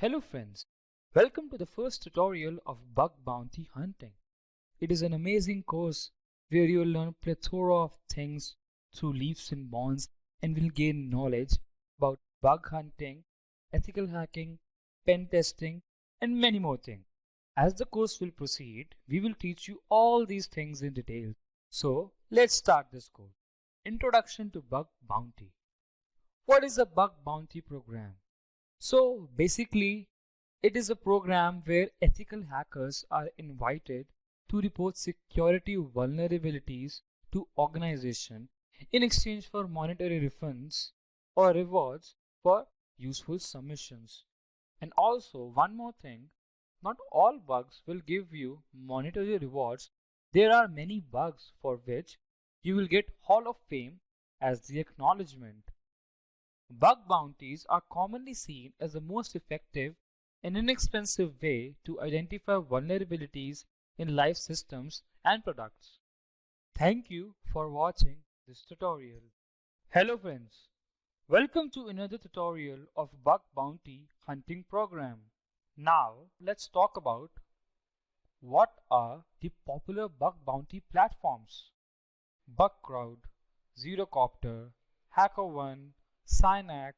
Hello friends, welcome to the first tutorial of bug bounty hunting. It is an amazing course where you will learn a plethora of things through leaps and bounds and will gain knowledge about bug hunting, ethical hacking, pen testing and many more things. As the course will proceed, we will teach you all these things in detail. So let's start this course. Introduction to Bug Bounty. What is a bug bounty program? So basically, it is a program where ethical hackers are invited to report security vulnerabilities to organization in exchange for monetary refunds or rewards for useful submissions. And also one more thing, not all bugs will give you monetary rewards. There are many bugs for which you will get Hall of Fame as the acknowledgement. Bug bounties are commonly seen as the most effective and inexpensive way to identify vulnerabilities in live systems and products. Thank you for watching this tutorial. Hello friends, welcome to another tutorial of Bug Bounty Hunting Program. Now let's talk about what are the popular bug bounty platforms. Bugcrowd, Zerocopter, HackerOne, Synack,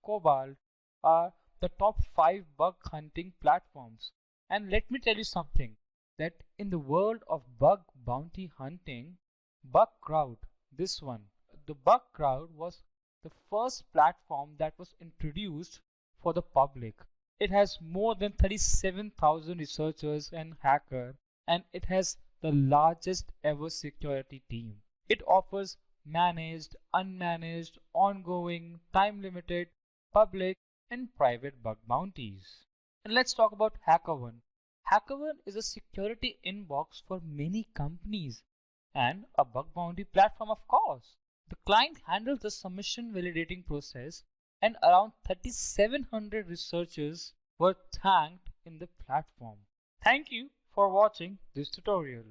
Cobalt are the top 5 bug hunting platforms. And let me tell you something, that in the world of bug bounty hunting, Bugcrowd, this one, the Bugcrowd was the first platform that was introduced for the public. It has more than 37,000 researchers and hackers, and it has the largest ever security team. It offers managed, unmanaged, ongoing, time-limited, public, and private bug bounties. And let's talk about HackerOne. HackerOne is a security inbox for many companies and a bug bounty platform, of course. The client handles the submission validating process, and around 3,700 researchers were thanked in the platform. Thank you for watching this tutorial.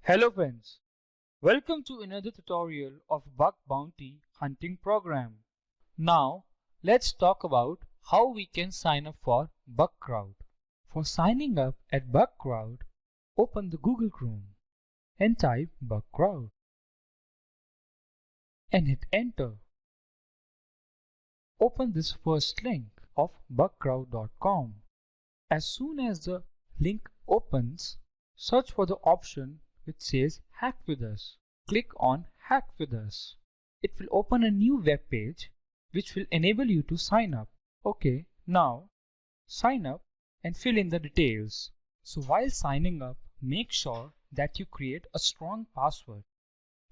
Hello friends. Welcome to another tutorial of Bug Bounty Hunting Program. Now let's talk about how we can sign up for Bugcrowd. For signing up at Bugcrowd, open the Google Chrome and type Bugcrowd and hit enter. Open this first link of bugcrowd.com. As soon as the link opens, search for the option which says Hack with Us. Click on Hack with Us. It will open a new web page which will enable you to sign up. Okay, now sign up and fill in the details. So while signing up, make sure that you create a strong password.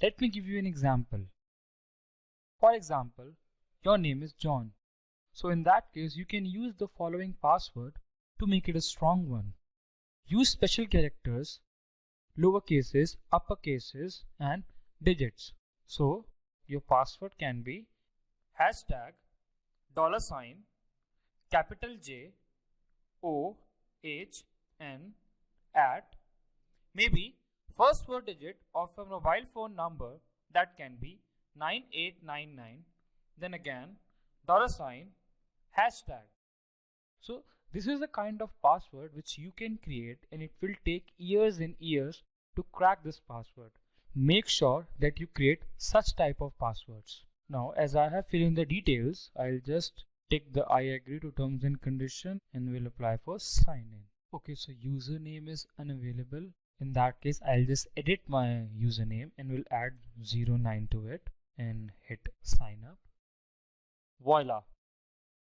Let me give you an example. For example, your name is John. So in that case, you can use the following password to make it a strong one. Use special characters, lower cases, upper cases, and digits. So your password can be hashtag $, capital J, O, H, N, at, maybe first 4 digit of a mobile phone number, that can be 9899, then again $, hashtag. So this is the kind of password which you can create, and it will take years and years to crack this password. Make sure that you create such type of passwords. Now as I have filled in the details, I'll just take the I agree to terms and condition and will apply for sign in. Okay, so username is unavailable. In that case, I'll just edit my username and will add 09 to it and hit sign up. Voila!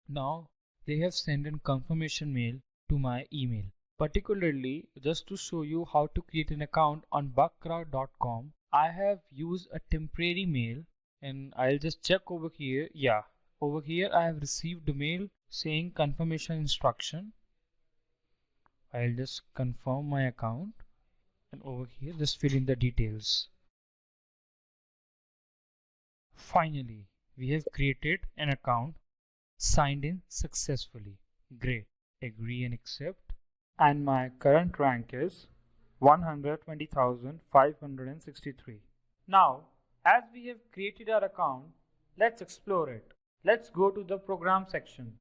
Now they have sent in confirmation mail to my email. Particularly, just to show you how to create an account on bugcrowd.com, I have used a temporary mail, and I'll just check over here. Yeah, over here I have received a mail saying confirmation instruction. I'll just confirm my account, and over here just fill in the details. Finally, we have created an account, signed in successfully. Great. Agree and accept. And my current rank is 120,563. Now, as we have created our account, let's explore it. Let's go to the program section.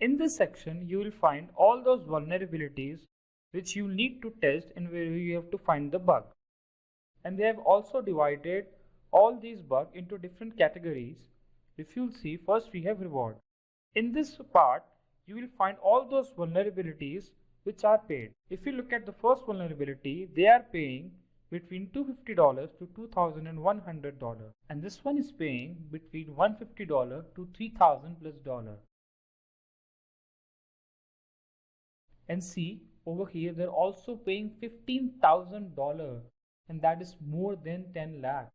In this section, you will find all those vulnerabilities which you need to test and where you have to find the bug. And they have also divided all these bugs into different categories. If you'll see, first we have reward. In this part, you will find all those vulnerabilities which are paid. If you look at the first vulnerability, they are paying between $250 to $2,100, and this one is paying between $150 to $3,000 plus. And see, over here they're also paying $15,000, and that is more than 10 lakh.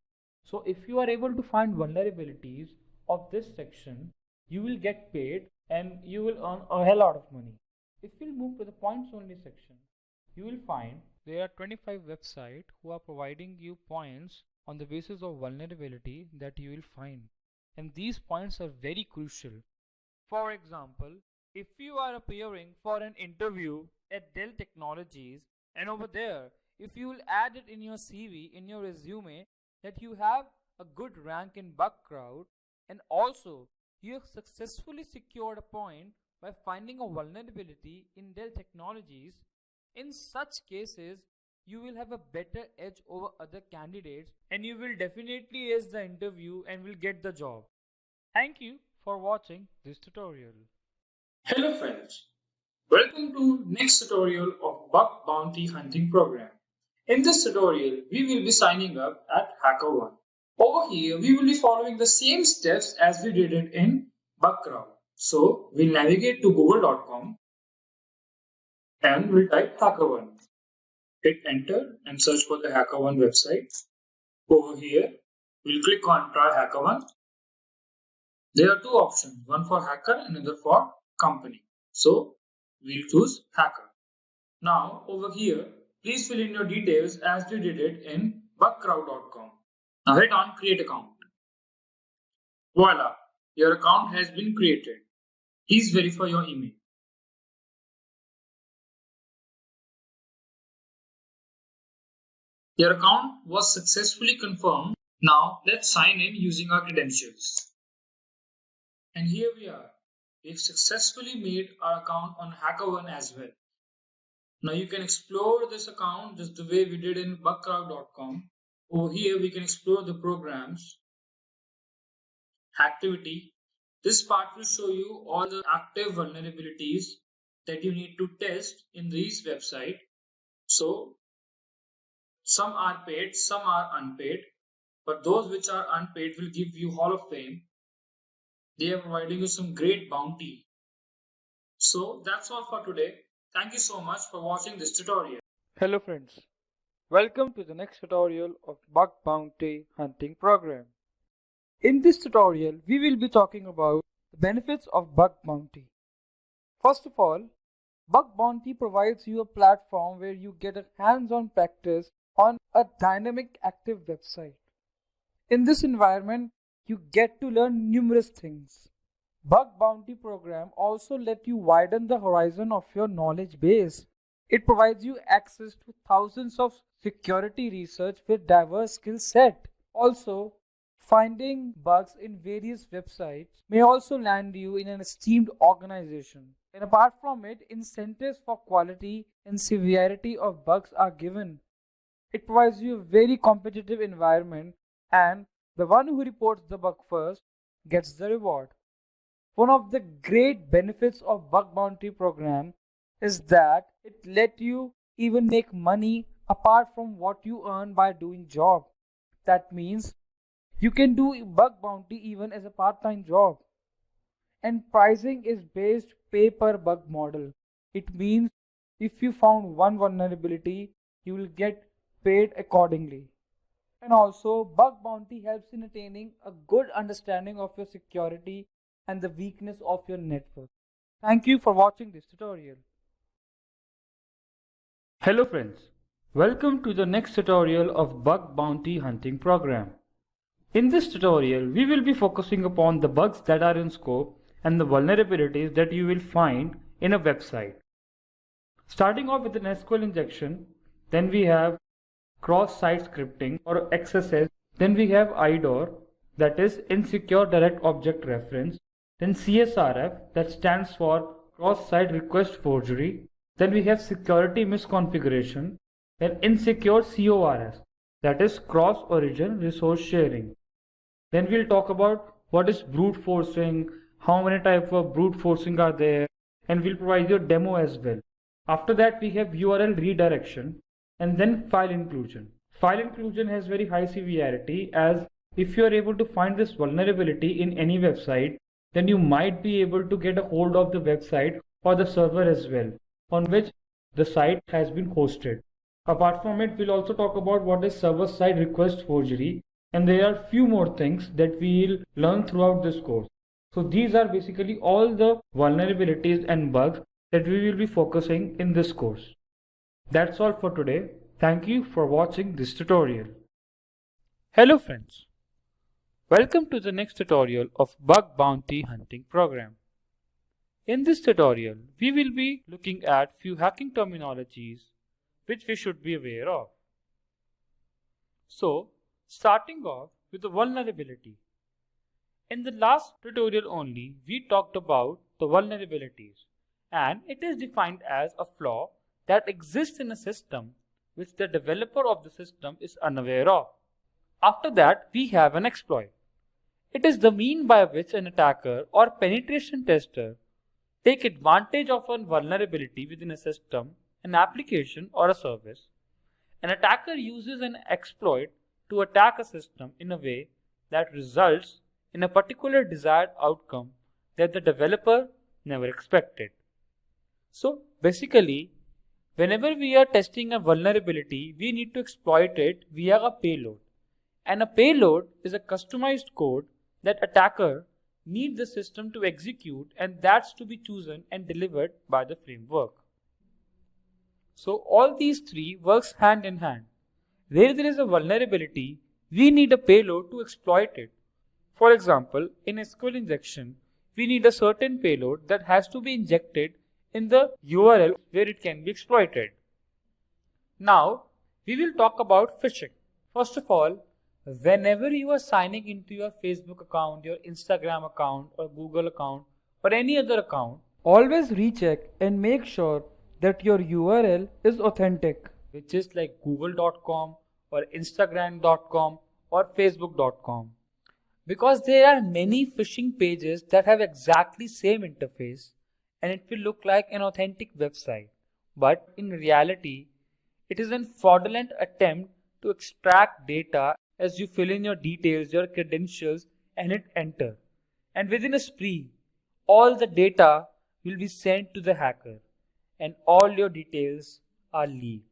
So if you are able to find vulnerabilities of this section, you will get paid and you will earn a hell lot of money. If we move to the points only section, you will find there are 25 websites who are providing you points on the basis of vulnerability that you will find. And these points are very crucial. For example, if you are appearing for an interview at Dell Technologies, and over there, if you will add it in your CV, in your resume, that you have a good rank in Bugcrowd, and also you have successfully secured a point by finding a vulnerability in Dell Technologies, in such cases, you will have a better edge over other candidates and you will definitely ace the interview and will get the job. Thank you for watching this tutorial. Hello friends, welcome to next tutorial of Bug Bounty Hunting Program. In this tutorial, we will be signing up at HackerOne. Over here, we will be following the same steps as we did it in Bugcrowd. So, we'll navigate to google.com and we'll type HackerOne. Hit enter and search for the HackerOne website. Over here, we'll click on try HackerOne. There are two options, one for hacker and another for company. So, we'll choose hacker. Now, over here, please fill in your details as we did it in bugcrowd.com. Now hit on create account. Voila, your account has been created. Please verify your email. Your account was successfully confirmed. Now let's sign in using our credentials. And here we are. We've successfully made our account on HackerOne as well. Now you can explore this account just the way we did in bugcrowd.com. Over here we can explore the programs, activity. This part will show you all the active vulnerabilities that you need to test in these websites. So some are paid, some are unpaid, but those which are unpaid will give you Hall of Fame. They are providing you some great bounty. So that's all for today. Thank you so much for watching this tutorial. Hello friends, welcome to the next tutorial of Bug Bounty Hunting Program. In this tutorial, we will be talking about the benefits of Bug Bounty. First of all, Bug Bounty provides you a platform where you get a hands-on practice on a dynamic active website. In this environment, you get to learn numerous things. Bug Bounty program also let you widen the horizon of your knowledge base. It provides you access to thousands of security research with diverse skill set. Also, finding bugs in various websites may also land you in an esteemed organization. And apart from it, incentives for quality and severity of bugs are given. It provides you a very competitive environment, and the one who reports the bug first gets the reward. One of the great benefits of Bug Bounty program is that it let you even make money apart from what you earn by doing job. That means you can do Bug Bounty even as a part-time job. And pricing is based pay per bug model. It means if you found one vulnerability, you will get paid accordingly. And also, Bug Bounty helps in attaining a good understanding of your security and the weakness of your network. Thank you for watching this tutorial. Hello friends, welcome to the next tutorial of Bug Bounty Hunting Program. In this tutorial, we will be focusing upon the bugs that are in scope and the vulnerabilities that you will find in a website. Starting off with an SQL injection, then we have cross-site scripting or XSS, then we have IDOR, that is Insecure Direct Object Reference, then CSRF, that stands for cross-site request forgery. Then we have security misconfiguration and insecure CORS, that is cross-origin resource sharing. Then we'll talk about what is brute forcing, how many types of brute forcing are there, and we'll provide you a demo as well. After that we have URL redirection and then file inclusion. File inclusion has very high severity, as if you are able to find this vulnerability in any website, then you might be able to get a hold of the website or the server as well on which the site has been hosted. Apart from it, we'll also talk about what is server-side request forgery, and there are few more things that we'll learn throughout this course. So these are basically all the vulnerabilities and bugs that we will be focusing in this course. That's all for today. Thank you for watching this tutorial. Hello friends. Welcome to the next tutorial of Bug Bounty Hunting program. In this tutorial, we will be looking at few hacking terminologies which we should be aware of. So, starting off with the vulnerability. In the last tutorial only, we talked about the vulnerabilities, and it is defined as a flaw that exists in a system which the developer of the system is unaware of. After that, we have an exploit. It is the mean by which an attacker or penetration tester take advantage of a vulnerability within a system, an application or a service. An attacker uses an exploit to attack a system in a way that results in a particular desired outcome that the developer never expected. So basically, whenever we are testing a vulnerability, we need to exploit it via a payload. And a payload is a customized code that attacker need the system to execute, and that's to be chosen and delivered by the framework. So all these three works hand in hand. Where there is a vulnerability, we need a payload to exploit it. For example, in SQL injection, we need a certain payload that has to be injected in the URL where it can be exploited. Now, we will talk about phishing. First of all, whenever you are signing into your Facebook account, your Instagram account or Google account or any other account, always recheck and make sure that your URL is authentic, which is like google.com or instagram.com or facebook.com. Because there are many phishing pages that have exactly same interface and it will look like an authentic website. But in reality, it is a fraudulent attempt to extract data as you fill in your details, your credentials and hit enter. And within a spree, all the data will be sent to the hacker and all your details are leaked.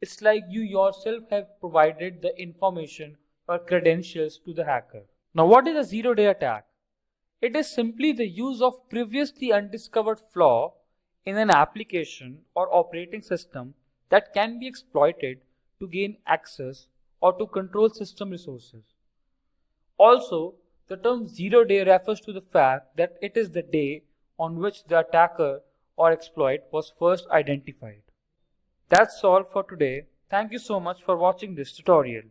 It's like you yourself have provided the information or credentials to the hacker. Now what is a zero-day attack? It is simply the use of previously undiscovered flaw in an application or operating system that can be exploited to gain access or to control system resources. Also, the term zero day refers to the fact that it is the day on which the attacker or exploit was first identified. That's all for today. Thank you so much for watching this tutorial.